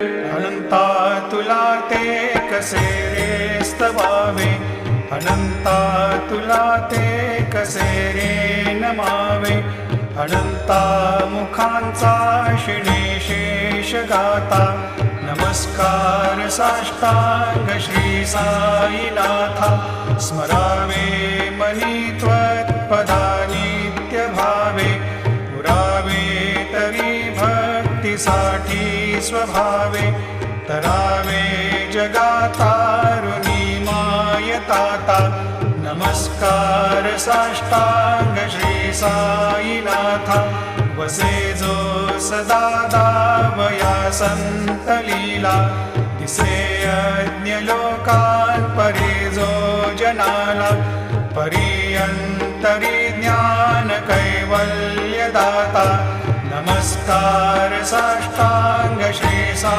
अनंता तुला ते कसे रे स्तवावे, अनंता तुला ते कसे रे नमावे. अनंता मुखांचा शिणे शेष गाता, नमस्कार साष्टांग श्री साईनाथा. स्मरावे मनी त्वत्पदा नित्य भावे, पुरावे तरी भक्तीसाठी स्वभावे. तरावे जगातारुणी मायताता, नमस्कार साष्टांग श्री साईनाथा. वसे जो सदा दावया संत लीला, दिसे यज्ञ लोकान परे जो जनाला. परियंतरी ज्ञान कैवल्य दाता, नमस्कार साष्टांग श्री साई.